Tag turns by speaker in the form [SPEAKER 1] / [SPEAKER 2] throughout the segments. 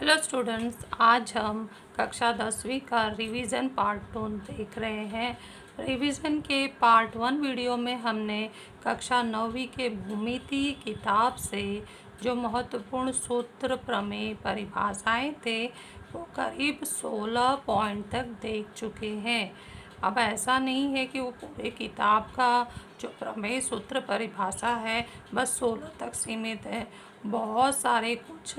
[SPEAKER 1] Hello students, आज हम कक्षा 10वीं का रिवीजन पार्ट 2 देख रहे हैं। रिवीजन के पार्ट 1 वीडियो में हमने कक्षा 9वीं के भूमिति किताब से जो महत्वपूर्ण सूत्र, प्रमेय, परिभाषाएं थे वो करीब 16 पॉइंट तक देख चुके हैं। अब ऐसा नहीं है कि वो पूरे किताब का जो प्रमेय, सूत्र, परिभाषा है बस 16 तक सीमित है। बहुत सारे कुछ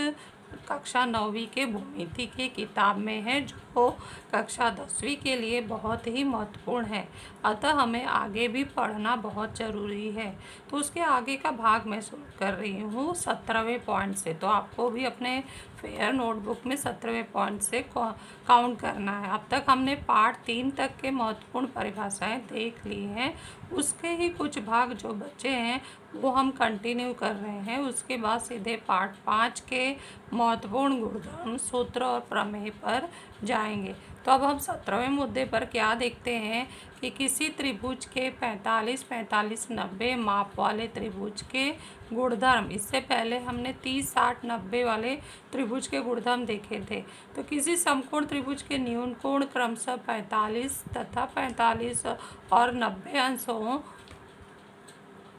[SPEAKER 1] कक्षा 9वीं के भूमिति की किताब में है जो कक्षा 10वीं के लिए बहुत ही महत्वपूर्ण है। अतः हमें आगे भी पढ़ना बहुत ज़रूरी है। तो उसके आगे का भाग मैं शुरू कर रही हूँ 17वें पॉइंट से। तो आपको भी अपने फेयर नोटबुक में 17वें पॉइंट से काउंट करना है। अब तक हमने पार्ट 3 तक के महत्वपूर्ण परिभाषाएं देख ली हैं। उसके ही कुछ भाग जो बचे हैं वो हम कंटिन्यू कर रहे हैं। उसके बाद सीधे पार्ट 5 के महत्वपूर्ण गुणधर्म, सूत्र और प्रमेय पर जाएंगे। तो अब हम 17वें मुद्दे पर क्या देखते हैं कि किसी त्रिभुज के 45, 45, 90 माप वाले त्रिभुज के गुणधर्म। इससे पहले हमने 30, 60, 90 वाले त्रिभुज के गुणधर्म देखे थे। तो किसी समकोण त्रिभुज के न्यून कोण क्रमशः 45 तथा 45 और 90 अंश हों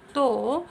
[SPEAKER 1] तो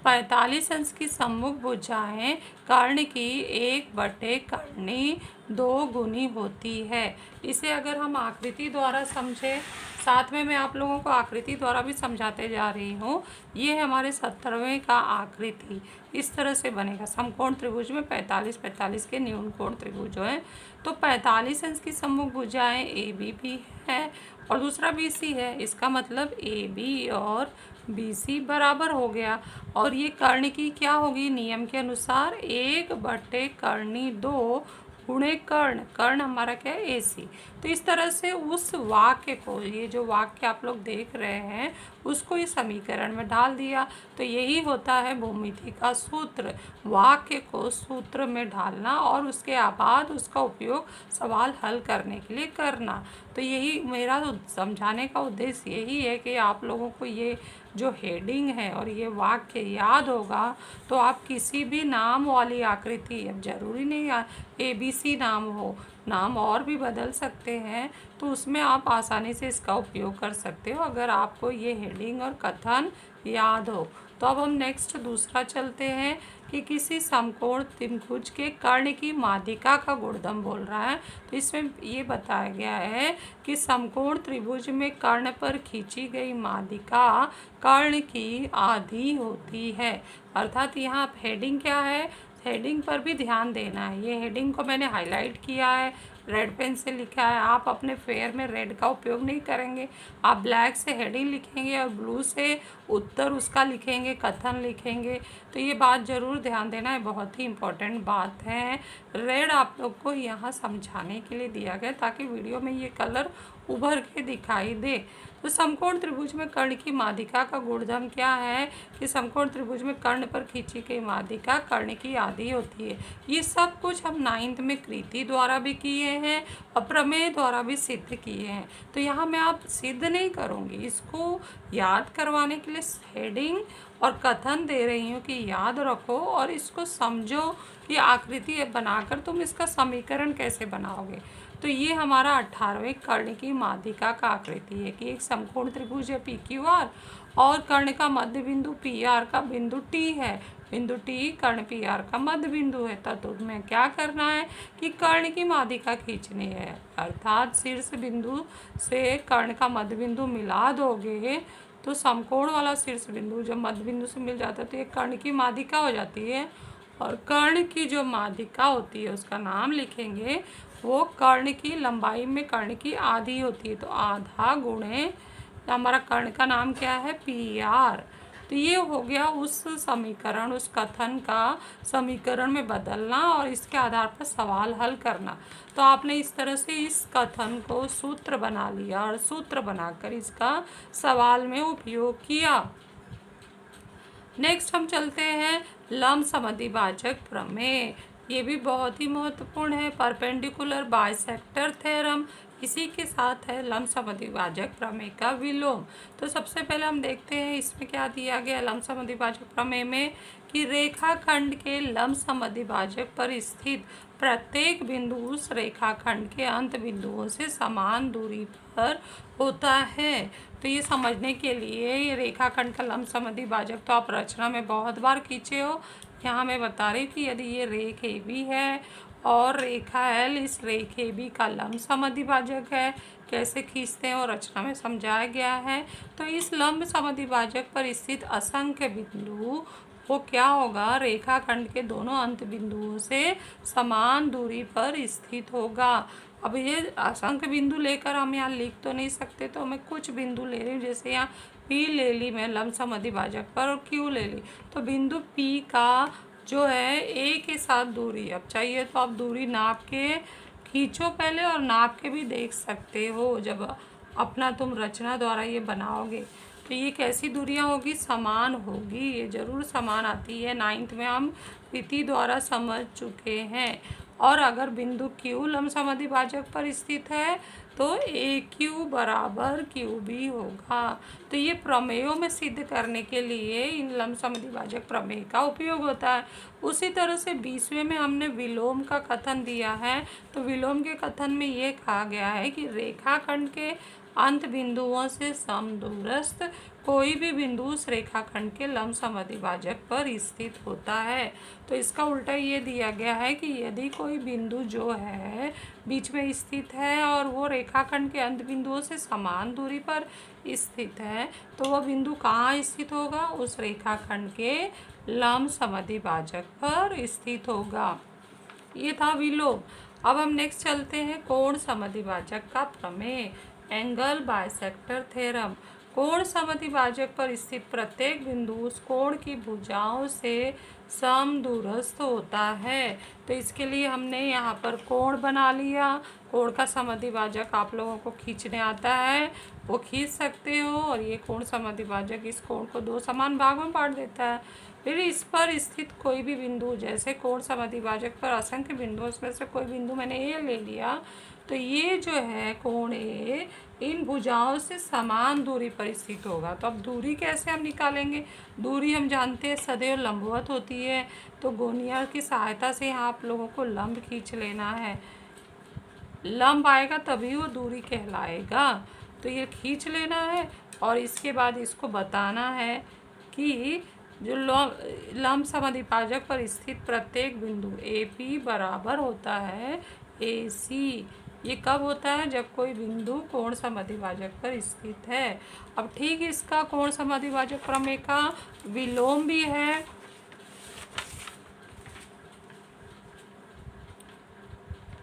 [SPEAKER 1] 45 अंश की सम्मुख भुजाएं कर्ण की 1/कर्णी 2 गुनी होती है। इसे अगर हम आकृति द्वारा समझें, साथ में मैं आप लोगों को आकृति द्वारा भी समझाते जा रही हूँ। ये हमारे 17वें का आकृति इस तरह से बनेगा। समकोण त्रिभुज में 45, 45 के न्यून कोण त्रिभुज है। तो 45 अंश की सम्मुख भुजाएं ए बी भी है और दूसरा बी सी है। इसका मतलब ए बी और बी सी बराबर हो गया। और ये कर्ण की क्या होगी? नियम के अनुसार 1/कर्णी 2 गुणे कर्ण। कर्ण हमारा क्या है? ए सी। तो इस तरह से उस वाक्य को, ये जो वाक्य आप लोग देख रहे हैं उसको इस समीकरण में डाल दिया। तो यही होता है भूमिति का सूत्र, वाक्य को सूत्र में डालना और उसके बाद उसका उपयोग सवाल हल करने के लिए करना। तो यही मेरा समझाने का उद्देश्य यही है कि आप लोगों को ये जो हेडिंग है और ये वाक्य याद होगा तो आप किसी भी नाम वाली आकृति, अब जरूरी नहीं ABC नाम हो, नाम और भी बदल सकते हैं, तो उसमें आप आसानी से इसका उपयोग कर सकते हो अगर आपको ये हेडिंग और कथन याद हो। तो अब हम नेक्स्ट दूसरा चलते हैं कि किसी समकोण त्रिभुज के कर्ण की माध्यिका का गुणधर्म बोल रहा है। तो इसमें ये बताया गया है कि समकोण त्रिभुज में कर्ण पर खींची गई माध्यिका कर्ण की आधी होती है। अर्थात यहाँ हेडिंग क्या है, हेडिंग पर भी ध्यान देना है। ये हेडिंग को मैंने हाईलाइट किया है, रेड पेन से लिखा है। आप अपने फेयर में रेड का उपयोग नहीं करेंगे, आप ब्लैक से हेडिंग लिखेंगे और ब्लू से उत्तर उसका लिखेंगे, कथन लिखेंगे। तो ये बात ज़रूर ध्यान देना है, बहुत ही इम्पोर्टेंट बात है। रेड आप लोग को यहाँ समझाने के लिए दिया गया ताकि वीडियो में ये कलर उभर के दिखाई दे। तो समकोण त्रिभुज में कर्ण की माध्यिका का गुणधर्म क्या है कि समकोण त्रिभुज में कर्ण पर खींची गई माध्यिका कर्ण की आधी होती है। ये सब कुछ हम 9th में कृति द्वारा भी किए हैं और प्रमेय द्वारा भी सिद्ध किए हैं। तो यहाँ मैं आप सिद्ध नहीं करूँगी, इसको याद करवाने के लिए हेडिंग और कथन दे रही हूँ कि याद रखो और इसको समझो कि आकृति बनाकर तुम इसका समीकरण कैसे बनाओगे। तो ये हमारा 18वें कर्ण की माध्यिका का आकृति है कि एक समकोण त्रिभुज है PQR और कर्ण का मध्य बिंदु PR का बिंदु T है। बिंदु T कर्ण PR का मध्य बिंदु है। तो तुम्हें क्या करना है कि कर्ण की माध्यिका खींचनी है, अर्थात शीर्ष बिंदु से कर्ण का मध्य बिंदु मिला दोगे तो समकोण वाला शीर्ष बिंदु जब मध्य बिंदु से मिल जाता है तो ये कर्ण की माध्यिका हो जाती है। और कर्ण की जो माध्यिका होती है उसका नाम लिखेंगे, वो कर्ण की लंबाई में कर्ण की आधी होती है। तो आधा गुणे हमारा कर्ण का नाम क्या है? PR। तो ये हो गया उस समीकरण, उस कथन का समीकरण में बदलना और इसके आधार पर सवाल हल करना। तो आपने इस तरह से इस कथन को सूत्र बना लिया और सूत्र बनाकर इसका सवाल में उपयोग किया। नेक्स्ट हम चलते हैं लंब समद्विभाजक प्रमेय। ये भी बहुत ही महत्वपूर्ण है, परपेंडिकुलर बाइसेक्टर थ्योरम। इसी के साथ है लंब समद्विभाजक प्रमेय का विलोम। तो सबसे पहले हम देखते हैं इसमें क्या दिया गया लंब समद्विभाजक प्रमेय में कि रेखाखंड के लंब समद्विभाजक पर स्थित प्रत्येक बिंदु उस रेखाखंड के अंत बिंदुओं से समान दूरी पर होता है। तो ये समझने के लिए ये रेखाखंड का लंब समद्विभाजक तो आप रचना में बहुत बार खींचे हो। यहाँ मैं बता रही हूँ कि यदि ये रेख AB है और रेखा L इस रेख AB का लंब समद्विभाजक है, कैसे खींचते हैं और रचना में समझाया गया है। तो इस लंब समद्विभाजक पर स्थित असंख्य बिंदु वो क्या होगा, रेखाखंड के दोनों अंत बिंदुओं से समान दूरी पर स्थित होगा। अब ये असंख्य बिंदु लेकर हम यहाँ लिख तो नहीं सकते, तो मैं कुछ बिंदु ले रही हूँ। जैसे यहाँ P ले ली मैं लंब समद्विभाजक पर और Q ले ली, तो बिंदु P का जो है A के साथ दूरी, अब चाहिए तो आप दूरी नाप के खींचो पहले और नाप के भी देख सकते हो जब अपना तुम रचना द्वारा ये बनाओगे। तो ये कैसी दूरियां होगी, समान होगी, ये जरूर समान आती है, 9th में हम विधि द्वारा समझ चुके हैं। और अगर बिंदु Q लंब समद्विभाजक पर स्थित है तो AQ बराबर QB होगा। तो ये प्रमेयों में सिद्ध करने के लिए इन लंब समद्विभाजक प्रमेय का उपयोग होता है। उसी तरह से 20वें में हमने विलोम का कथन दिया है। तो विलोम के कथन में ये कहा गया है कि रेखाखंड के अंत बिंदुओं से समदूरस्थ कोई भी बिंदु उस रेखाखंड के लंब समद्विभाजक पर स्थित होता है। तो इसका उल्टा ये दिया गया है कि यदि कोई बिंदु जो है बीच में स्थित है और वो रेखाखंड के अंत बिंदुओं से समान दूरी पर स्थित है, तो वह बिंदु कहाँ स्थित होगा, उस रेखाखंड के लंब समद्विभाजक पर स्थित होगा। ये था विलोम। अब हम नेक्स्ट चलते हैं कोण समद्विभाजक का प्रमेय, एंगल बाइसेक्टर थ्योरम। कोण समद्विभाजक पर स्थित प्रत्येक बिंदु उस कोण की भुजाओं से समदूरस्थ होता है। तो इसके लिए हमने यहाँ पर कोण बना लिया। कोण का समद्विभाजक आप लोगों को खींचने आता है, वो खींच सकते हो। और ये कोण समद्विभाजक इस कोण को दो समान भाग में बांट देता है। फिर इस पर स्थित कोई भी बिंदु, जैसे कोण समद्विभाजक पर असंख्य बिंदु, उसमें से कोई बिंदु मैंने ए ले लिया, तो ये जो है कोण ए इन भुजाओं से समान दूरी पर स्थित होगा। तो अब दूरी कैसे हम निकालेंगे, दूरी हम जानते हैं सदैव लंबवत होती है। तो गोनिया की सहायता से यहाँ आप लोगों को लंब खींच लेना है, लंब आएगा तभी वो दूरी कहलाएगा। तो ये खींच लेना है और इसके बाद इसको बताना है कि जो लंब समद्विभाजक पर स्थित प्रत्येक बिंदु AP बराबर होता है AC। ये कब होता है, जब कोई बिंदु कोण समद्विभाजक पर स्थित है। अब ठीक इसका कोण समद्विभाजक प्रमेय का विलोम भी है।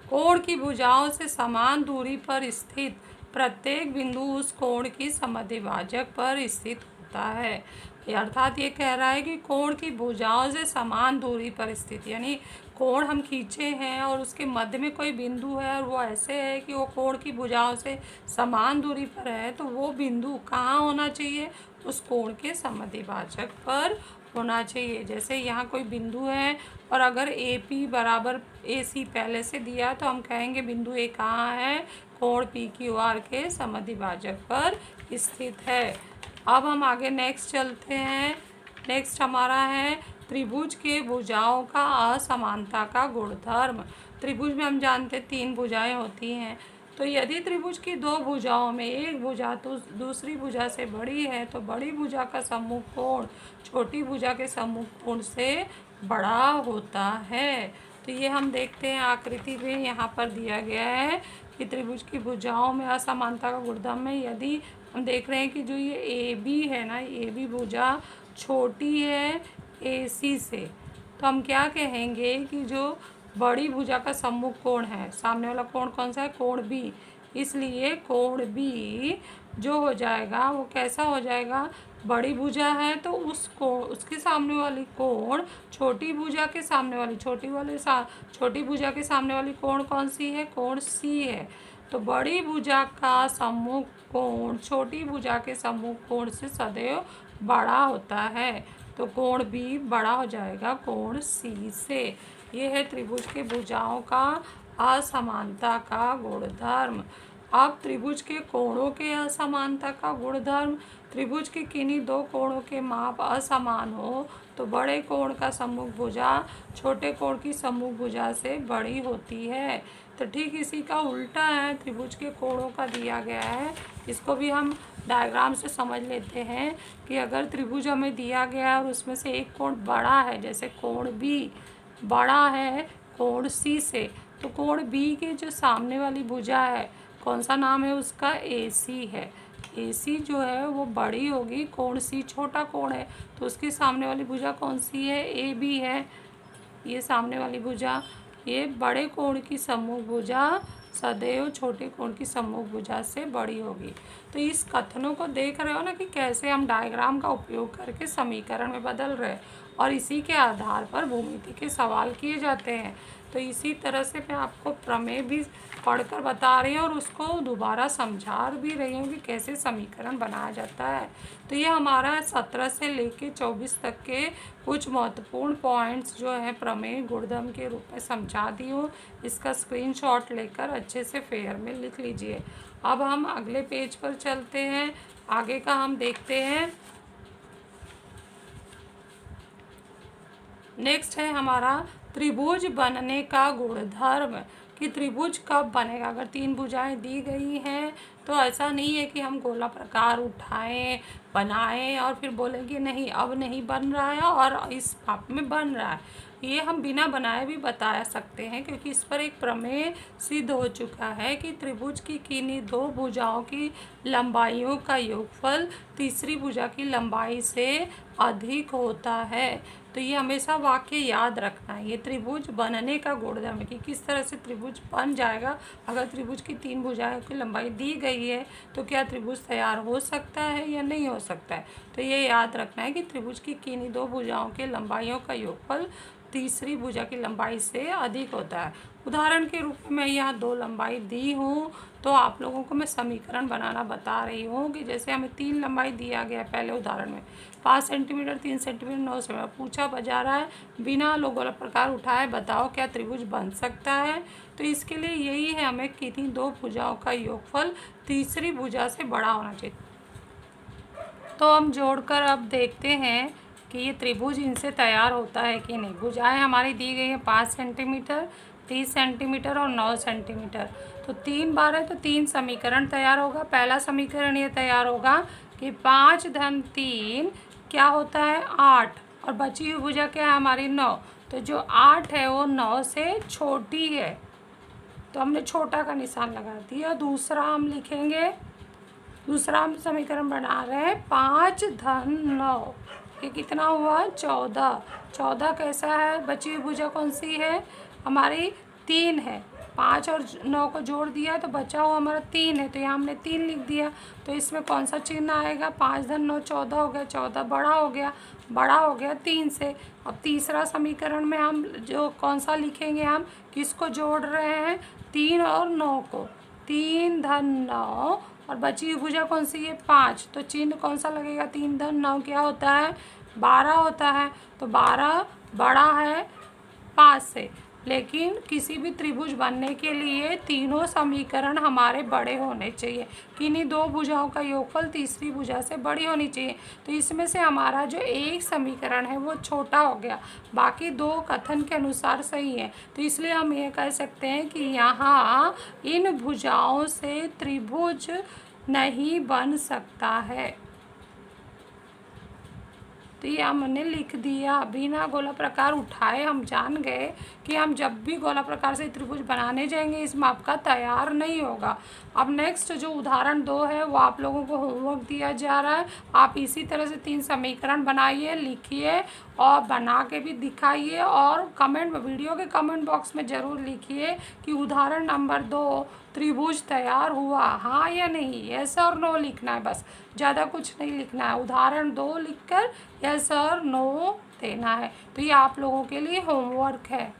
[SPEAKER 1] कोण की भुजाओं से समान दूरी पर स्थित प्रत्येक बिंदु उस कोण की समद्विभाजक पर स्थित होता है। अर्थात ये कह रहा है कि कोण की भुजाओं से समान दूरी पर स्थित, यानी कोण हम खींचे हैं और उसके मध्य में कोई बिंदु है और वो ऐसे है कि वो कोण की भुजाओं से समान दूरी पर है, तो वो बिंदु कहाँ होना चाहिए, उस कोण के समद्विभाजक पर होना चाहिए। जैसे यहाँ कोई बिंदु है और अगर AP बराबर AC पहले से दिया, तो हम कहेंगे बिंदु A कहाँ है, कोण PQR के समद्विभाजक पर स्थित है। अब हम आगे नेक्स्ट चलते हैं। नेक्स्ट हमारा है त्रिभुज के भुजाओं का असमानता का गुणधर्म। त्रिभुज में हम जानते हैं 3 भुजाएं होती हैं। तो यदि त्रिभुज की 2 भुजाओं में एक भुजा तो दूसरी भुजा से बड़ी है, तो बड़ी भुजा का सम्मुख कोण छोटी भुजा के सम्मुख कोण से बड़ा होता है। तो ये हम देखते हैं आकृति में यहाँ पर दिया गया है कि त्रिभुज की भुजाओं में असमानता का गुणधर्म में यदि हम देख रहे हैं कि जो ये AB है ना, AB भुजा छोटी है AC से, तो हम क्या कहेंगे कि जो बड़ी भुजा का सम्मुख कोण है, सामने वाला कोण कौन सा है, कोण B। इसलिए कोण B जो हो जाएगा वो कैसा हो जाएगा, बड़ी भुजा है तो उसके सामने वाली कोण छोटी भुजा के सामने वाली छोटी भुजा के सामने वाली कोण कौन सी है, कोण C है। तो बड़ी भुजा का सम्मुख कोण छोटी भुजा के सम्मुख कोण से सदैव बड़ा होता है। तो कोण B बड़ा हो जाएगा कोण C से। ये है त्रिभुज के भुजाओं का असमानता का गुणधर्म। अब त्रिभुज के कोणों के असमानता का गुणधर्म। त्रिभुज के किन्हीं दो कोणों के माप असमान हो तो बड़े कोण का सम्मुख भुजा छोटे कोण की सम्मुख भुजा से बड़ी होती है। तो ठीक इसी का उल्टा है, त्रिभुज के कोणों का दिया गया है। इसको भी हम डायग्राम से समझ लेते हैं कि अगर त्रिभुज हमें दिया गया है और उसमें से एक कोण बड़ा है, जैसे कोण बी बड़ा है कोण सी से, तो कोण बी के जो सामने वाली भुजा है, कौन सा नाम है उसका, ए सी है। ए सी जो है वो बड़ी होगी, कोण सी छोटा कोण है, तो उसके सामने वाली भुजा कौन सी है, ए बी है। ये सामने वाली भुजा, ये बड़े कोण की सम्मुख भुजा सदैव छोटे कोण की सम्मुख भुजा से बड़ी होगी। तो इस कथनों को देख रहे हो ना कि कैसे हम डायग्राम का उपयोग करके समीकरण में बदल रहे हैं और इसी के आधार पर भूमिति के सवाल किए जाते हैं। तो इसी तरह से मैं आपको प्रमेय भी पढ़कर बता रही हूँ और उसको दोबारा समझा भी रही हूँ कि कैसे समीकरण बनाया जाता है। तो ये हमारा 17 से लेके 24 तक के कुछ महत्वपूर्ण पॉइंट्स जो है प्रमेय गुणधर्म के रूप में समझा दी हूँ। इसका स्क्रीनशॉट लेकर अच्छे से फेयर में लिख लीजिए। अब हम अगले पेज पर चलते हैं, आगे का हम देखते हैं। नेक्स्ट है हमारा त्रिभुज बनने का गुणधर्म, कि त्रिभुज कब बनेगा। अगर तीन भुजाएं दी गई हैं तो ऐसा नहीं है कि हम गोला प्रकार उठाएं बनाएं और फिर बोलें कि नहीं अब नहीं बन रहा है और इस माप में बन रहा है। ये हम बिना बनाए भी बता सकते हैं, क्योंकि इस पर एक प्रमेय सिद्ध हो चुका है कि त्रिभुज की किन्हीं दो भुजाओं की लंबाइयों का योगफल तीसरी भुजा की लंबाई से अधिक होता है। तो ये हमेशा वाक्य याद रखना है। ये त्रिभुज बनने का गुणधर्म है कि किस तरह से त्रिभुज बन जाएगा। अगर त्रिभुज की तीन भुजाओं की लंबाई दी गई है तो क्या त्रिभुज तैयार हो सकता है या नहीं हो सकता है। तो ये याद रखना है कि त्रिभुज की किन्हीं दो भुजाओं के लंबाइयों का योगफल तीसरी भुजा की लंबाई से अधिक होता है। उदाहरण के रूप में मैं यहाँ दो लंबाई दी हूँ, तो आप लोगों को मैं समीकरण बनाना बता रही हूँ कि जैसे हमें तीन लंबाई दिया गया पहले उदाहरण में 5 सेंटीमीटर 3 सेंटीमीटर 9 सेंटीमीटर पूछा जा रहा है बिना गोला प्रकार उठाए बताओ क्या त्रिभुज बन सकता है। तो इसके लिए यही है, हमें किन्हीं दो भुजाओं का योगफल तीसरी भुजा से बड़ा होना चाहिए। तो हम जोड़कर अब देखते हैं कि ये त्रिभुज इनसे तैयार होता है कि नहीं। भुजाएं हमारी दी गई है 5 सेंटीमीटर 30 सेंटीमीटर और 9 सेंटीमीटर। तो 3 बार है तो 3 समीकरण तैयार होगा। पहला समीकरण ये तैयार होगा कि 5 धन 3 क्या होता है 8 और बची हुई भुजा क्या है हमारी 9। तो जो 8 है वो 9 से छोटी है, तो हमने छोटा का निशान लगा दिया। दूसरा हम लिखेंगे, दूसरा हम समीकरण बना रहे हैं 5 धन 9, ये कितना हुआ 14। 14 कैसा है, बची हुई भुजा कौन सी है हमारी 3 है। 5 और 9 को जोड़ दिया तो बचा हुआ हमारा 3 है, तो यहाँ हमने 3 लिख दिया। तो इसमें कौन सा चिन्ह आएगा, 5 धन 9 14 हो गया, 14 बड़ा हो गया 3 से। अब तीसरा समीकरण में हम जो कौन सा लिखेंगे, हम किसको जोड़ रहे हैं 3 और 9 को, 3 धन 9 और बची हुई भुजा कौन सी है 5। तो चिन्ह कौन सा लगेगा, 3 धन 9 क्या होता है 12 होता है। तो 12 बड़ा है 5 से। लेकिन किसी भी त्रिभुज बनने के लिए तीनों समीकरण हमारे बड़े होने चाहिए। किन्हीं दो भुजाओं का योगफल तीसरी भुजा से बड़ी होनी चाहिए। तो इसमें से हमारा जो एक समीकरण है वो छोटा हो गया, बाकी दो कथन के अनुसार सही है। तो इसलिए हम ये कह सकते हैं कि यहाँ इन भुजाओं से त्रिभुज नहीं बन सकता है। तो ये हमने लिख दिया बिना गोला प्रकार उठाए। हम जान गए कि हम जब भी गोला प्रकार से त्रिभुज बनाने जाएंगे इस माप का तैयार नहीं होगा। अब नेक्स्ट जो उदाहरण 2 है वो आप लोगों को होमवर्क दिया जा रहा है। आप इसी तरह से 3 समीकरण बनाइए, लिखिए और बना के भी दिखाइए और कमेंट वीडियो के कमेंट बॉक्स में ज़रूर लिखिए कि उदाहरण नंबर 2 त्रिभुज तैयार हुआ हाँ या नहीं। यस और नो लिखना है, बस ज़्यादा कुछ नहीं लिखना है। उदाहरण 2 लिखकर यस और नो देना है। तो ये आप लोगों के लिए होमवर्क है।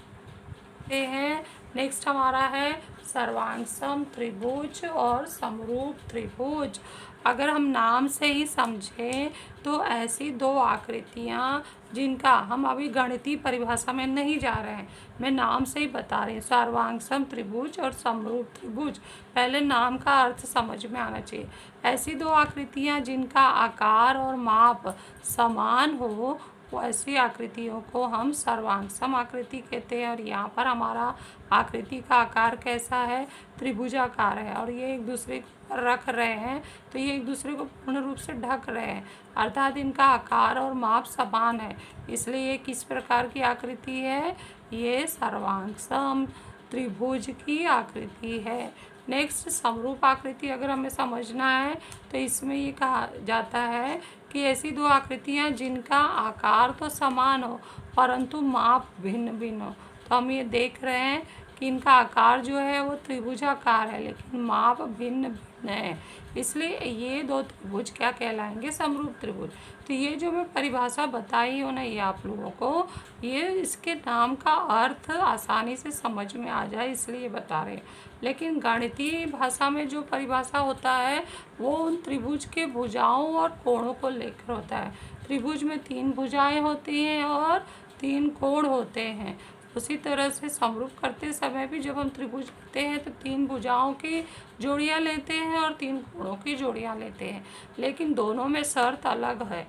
[SPEAKER 1] ये है नेक्स्ट हमारा है सर्वांग सम त्रिभुज और समरूप त्रिभुज। अगर हम नाम से ही समझें तो ऐसी दो आकृतियाँ जिनका हम अभी गणितीय परिभाषा में नहीं जा रहे हैं, मैं नाम से ही बता रही हूँ, सर्वांगसम त्रिभुज और समरूप त्रिभुज। पहले नाम का अर्थ समझ में आना चाहिए। ऐसी दो आकृतियाँ जिनका आकार और माप समान हो, ऐसी आकृतियों को हम सर्वांगसम आकृति कहते हैं। और यहाँ पर हमारा आकृति का आकार कैसा है, त्रिभुजाकार है, और ये एक दूसरे को रख रहे हैं तो ये एक दूसरे को पूर्ण रूप से ढक रहे हैं, अर्थात इनका आकार और माप समान है, इसलिए ये किस प्रकार की आकृति है, ये सर्वांगसम त्रिभुज की आकृति है। नेक्स्ट, समरूप आकृति अगर हमें समझना है तो इसमें ये कहा जाता है कि ऐसी दो आकृतियाँ जिनका आकार तो समान हो परंतु माप भिन्न भिन्न हो। तो हम ये देख रहे हैं कि इनका आकार जो है वो त्रिभुजाकार है लेकिन माप भिन्न भिन्न है, इसलिए ये दो त्रिभुज क्या कहलाएंगे, समरूप त्रिभुज। तो ये जो मैं परिभाषा बताई हूँ ना ये आप लोगों को, ये इसके नाम का अर्थ आसानी से समझ में आ जाए इसलिए बता रहे हैं। लेकिन गणितीय भाषा में जो परिभाषा होता है वो उन त्रिभुज के भुजाओं और कोणों को लेकर होता है। त्रिभुज में 3 भुजाएं होती हैं और 3 कोण होते हैं। उसी तरह से समरूप करते समय भी जब हम त्रिभुज लेते हैं तो 3 भुजाओं की जोड़ियां लेते हैं और 3 कोणों की जोड़ियां लेते हैं, लेकिन दोनों में शर्त अलग है।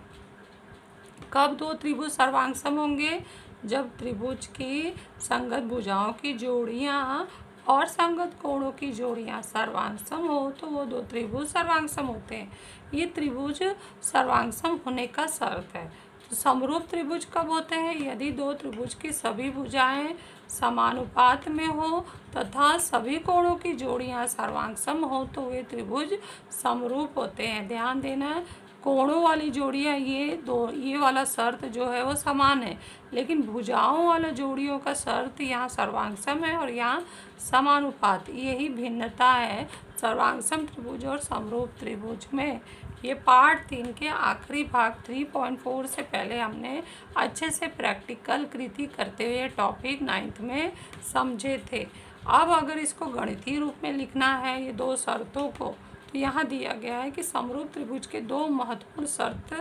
[SPEAKER 1] कब दो त्रिभुज सर्वांगसम होंगे, जब त्रिभुज की संगत भुजाओं की जोड़ियां और संगत कोणों की जोड़ियां सर्वांगसम हो तो वो दो त्रिभुज सर्वांगसम होते हैं। ये त्रिभुज सर्वांगसम होने का शर्त है। तो समरूप त्रिभुज कब होते हैं, यदि दो त्रिभुज की सभी भुजाएं समानुपात में हो तथा सभी कोणों की जोड़ियां सर्वांगसम हो तो वे त्रिभुज समरूप होते हैं। ध्यान देना, कोणों वाली जोड़ियां ये वाला शर्त जो है वो समान है, लेकिन भुजाओं वाला जोड़ियों का शर्त यहाँ सर्वांगसम है और यहाँ समानुपात। यही भिन्नता है सर्वांगसम त्रिभुज और समरूप त्रिभुज में। ये पार्ट 3 के आखिरी भाग 3.4 से पहले हमने अच्छे से प्रैक्टिकल कृति करते हुए टॉपिक 9th में समझे थे। अब अगर इसको गणितीय रूप में लिखना है ये दो शर्तों को, तो यहाँ दिया गया है कि समरूप त्रिभुज के दो महत्वपूर्ण शर्त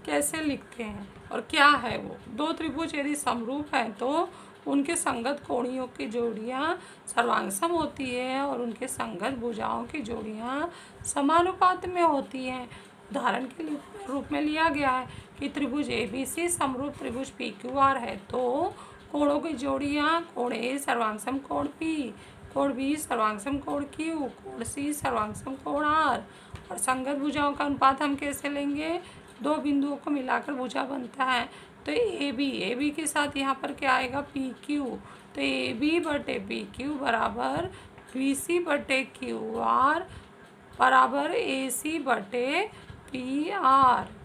[SPEAKER 1] कैसे लिखते हैं और क्या है वो। दो त्रिभुज यदि समरूप हैं तो उनके संगत कोणियों की जोड़ियाँ सर्वांगसम होती है और उनके संगत भुजाओं की जोड़ियाँ समानुपात में होती हैं। उदाहरण के रूप में लिया गया है कि त्रिभुज ABC समरूप त्रिभुज PQR है तो कोणों की जोड़ियाँ कोण A सर्वांगसम कोण P, कोण B सर्वांगसम कोण Q, कोण C सर्वांगसम कोण R, और संगत भुजाओं का अनुपात हम कैसे लेंगे, दो बिंदुओं को मिलाकर भुजा बनता है तो AB के साथ यहाँ पर क्या आएगा, PQ, तो AB/PQ बराबर BC/QR बराबर AC/PR।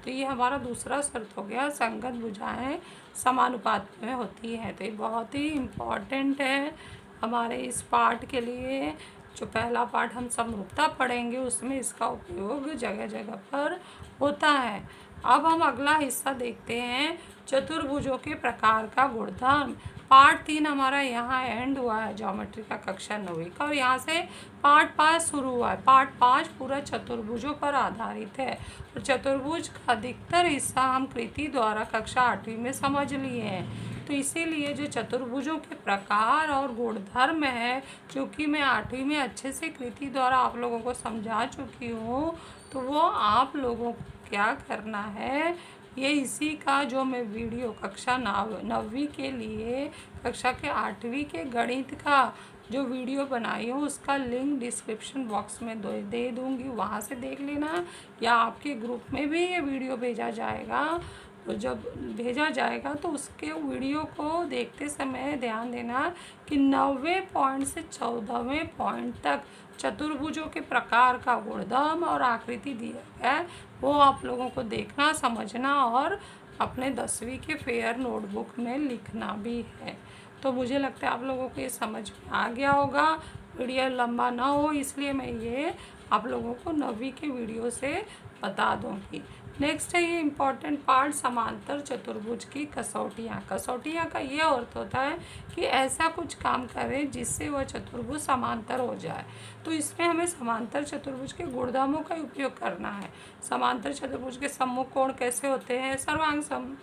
[SPEAKER 1] तो ये हमारा दूसरा शर्त हो गया, संगत भुजाएं समानुपात में होती हैं। तो ये बहुत ही इम्पॉर्टेंट है हमारे इस पार्ट के लिए। जो पहला पार्ट हम समरूपता पढ़ेंगे उसमें इसका उपयोग जगह जगह पर होता है। अब हम अगला हिस्सा देखते हैं, चतुर्भुजों के प्रकार का गुणधर्म। पार्ट 3 हमारा यहाँ एंड हुआ है ज्योमेट्री का कक्षा 9वीं का, और यहाँ से पार्ट 5 शुरू हुआ है। पार्ट 5 पूरा चतुर्भुजों पर आधारित है और चतुर्भुज का अधिकतर हिस्सा हम कृति द्वारा कक्षा 8वीं में समझ लिए हैं। तो इसीलिए जो चतुर्भुजों के प्रकार और गुणधर्म है, क्योंकि मैं 8वीं में अच्छे से कृति द्वारा आप लोगों को समझा चुकी हूँ, तो वो आप लोगों को क्या करना है, ये इसी का जो मैं वीडियो कक्षा 9वीं के लिए कक्षा के 8वीं के गणित का जो वीडियो बनाई हूँ उसका लिंक डिस्क्रिप्शन बॉक्स में दे दूँगी, वहाँ से देख लेना, या आपके ग्रुप में भी ये वीडियो भेजा जाएगा। तो जब भेजा जाएगा तो उसके वीडियो को देखते समय ध्यान देना कि 9वें पॉइंट से 14वें पॉइंट तक चतुर्भुजों के प्रकार का गुणधर्म और आकृति दिया है, वो आप लोगों को देखना, समझना और अपने 10वीं के फेयर नोटबुक में लिखना भी है। तो मुझे लगता है आप लोगों को ये समझ में आ गया होगा। वीडियो लंबा ना हो इसलिए मैं ये आप लोगों को 9वीं के वीडियो से बता दूँगी। नेक्स्ट है ये इम्पॉर्टेंट पार्ट, समांतर चतुर्भुज की कसौटियाँ। कसौटियाँ का ये अर्थ होता है कि ऐसा कुछ काम करें जिससे वह चतुर्भुज समांतर हो जाए। तो इसमें हमें समांतर चतुर्भुज के गुणधर्मों का उपयोग करना है। समांतर चतुर्भुज के सम्मुख कोण कैसे होते हैं? सर्वांग सम।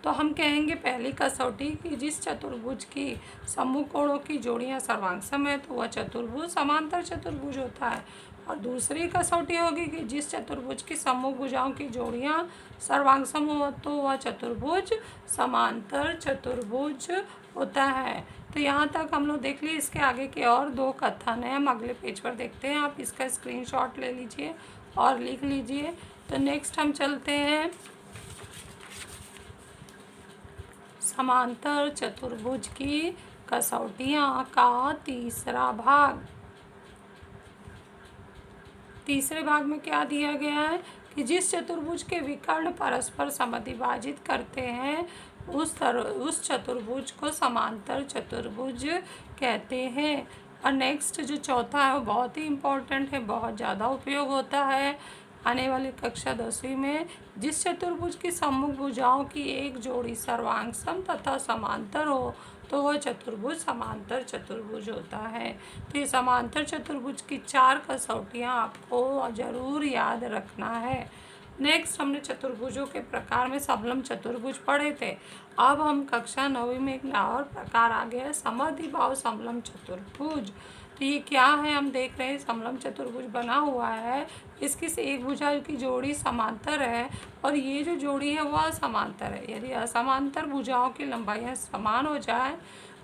[SPEAKER 1] तो हम कहेंगे पहली कसौटी कि जिस चतुर्भुज की सम्मुख कोणों की जोड़ियां सर्वांग सम है तो वह चतुर्भुज समांतर चतुर्भुज होता है। और दूसरी कसौटी होगी कि जिस चतुर्भुज की सम्मुख भुजाओं की जोड़ियां सर्वांग सम हो तो वह चतुर्भुज समांतर चतुर्भुज होता है। तो यहाँ तक हम लोग देख लिए। इसके आगे के और दो कथन हैं, हम अगले पेज पर देखते हैं। आप इसका स्क्रीनशॉट ले लीजिए और लिख लीजिए। तो नेक्स्ट हम चलते हैं समांतर चतुर्भुज की कसौटियाँ का तीसरा भाग। तीसरे भाग में क्या दिया गया है कि जिस चतुर्भुज के विकर्ण परस्पर समद्विभाजित करते हैं उस चतुर्भुज को समांतर चतुर्भुज कहते हैं। और नेक्स्ट जो चौथा है वो बहुत ही इम्पोर्टेंट है, बहुत ज़्यादा उपयोग होता है आने वाली कक्षा 10वीं में। जिस चतुर्भुज की सम्मुख भुजाओं की एक जोड़ी सर्वांग सम तथा समांतर हो तो वह चतुर्भुज समांतर चतुर्भुज होता है। तो ये समांतर चतुर्भुज की 4 कसौटियाँ आपको ज़रूर याद रखना है। नेक्स्ट हमने चतुर्भुजों के प्रकार में समलंब चतुर्भुज पढ़े थे। अब हम कक्षा 9वीं में एक और प्रकार आ गया है, समद्विबाहु समलंब चतुर्भुज। तो ये क्या है हम देख रहे हैं, समलंब चतुर्भुज बना हुआ है, इसकी से एक भुजा की जोड़ी समांतर है और ये जो जोड़ी है वह असमांतर है। यदि असमांतर भुजाओं की लंबाइयाँ समान हो जाए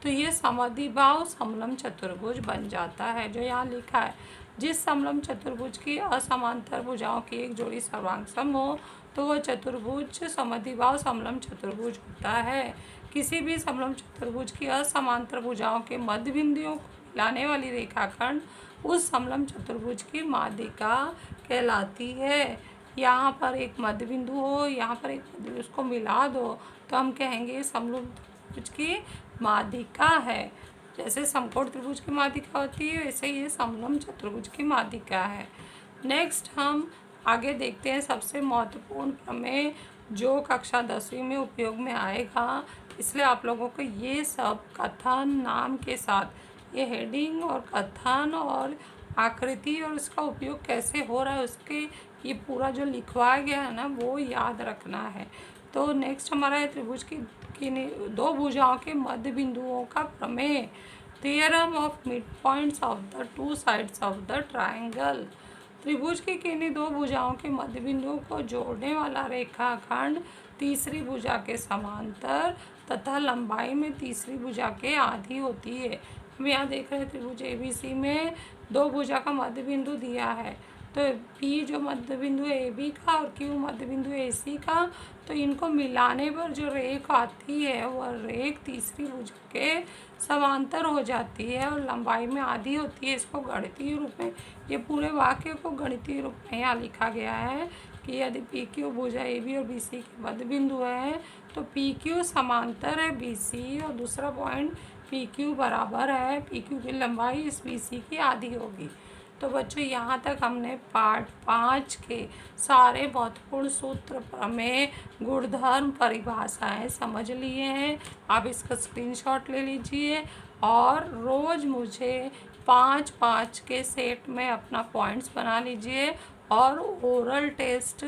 [SPEAKER 1] तो ये समद्विबाहु समलंब चतुर्भुज बन जाता है। जो यहाँ लिखा है, जिस समलंब चतुर्भुज की असमांतर भुजाओं की एक जोड़ी सर्वांग सम हो तो वह चतुर्भुज समद्विबाहु समलंब चतुर्भुज होता है। किसी भी समलंब चतुर्भुज की असमांतर भुजाओं के मध्य बिंदुओं को मिलाने वाली रेखाखंड उस समलंब चतुर्भुज की माध्यिका कहलाती है। यहाँ पर एक मध्य बिंदु हो, यहाँ पर एक मध्य बिंदु, उसको मिला दो तो हम कहेंगे समलंब चतुर्भुज की माध्यिका है। जैसे समकोण त्रिभुज की माध्यिका होती है वैसे ये समलंब चतुर्भुज की माध्यिका है। नेक्स्ट हम आगे देखते हैं सबसे महत्वपूर्ण प्रमेय जो कक्षा 10वीं में उपयोग में आएगा, इसलिए आप लोगों को ये सब कथन नाम के साथ ये हेडिंग और कथन और आकृति और इसका उपयोग कैसे हो रहा है उसके ये पूरा जो लिखवाया गया है ना वो याद रखना है। तो नेक्स्ट हमारा है त्रिभुज की दो भुजाओं के मध्य बिंदुओं का प्रमेय, theorem of mid points of the two sides of the triangle. त्रिभुज की किन्हीं दो भुजाओं के मध्य बिंदुओं को जोड़ने वाला रेखाखंड तीसरी भुजा के समांतर तथा लंबाई में तीसरी भुजा के आधी होती है। हम यहाँ देख रहे हैं त्रिभुज ABC में दो भुजा का मध्य बिंदु दिया है, तो P जो मध्य बिंदु है AB का और Q मध्य बिंदु AC का, तो इनको मिलाने पर जो रेख आती है वह रेख तीसरी भुजा के समांतर हो जाती है और लंबाई में आधी होती है। इसको गणितीय रूप में, ये पूरे वाक्य को गणितीय रूप में यहाँ लिखा गया है कि यदि PQ भुजा AB और BC के मध्य बिंदु है तो PQ समांतर है BC और दूसरा पॉइंट PQ बराबर है PQ की लंबाई इस BC की आधी होगी। तो बच्चों यहाँ तक हमने पार्ट 5 के सारे महत्वपूर्ण सूत्र, प्रमेय, गुणधर्म, परिभाषाएं समझ लिए हैं। आप इसका स्क्रीनशॉट ले लीजिए और रोज़ मुझे 5-5 के सेट में अपना पॉइंट्स बना लीजिए और ओरल टेस्ट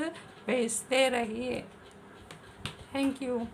[SPEAKER 1] भेजते रहिए। Thank you.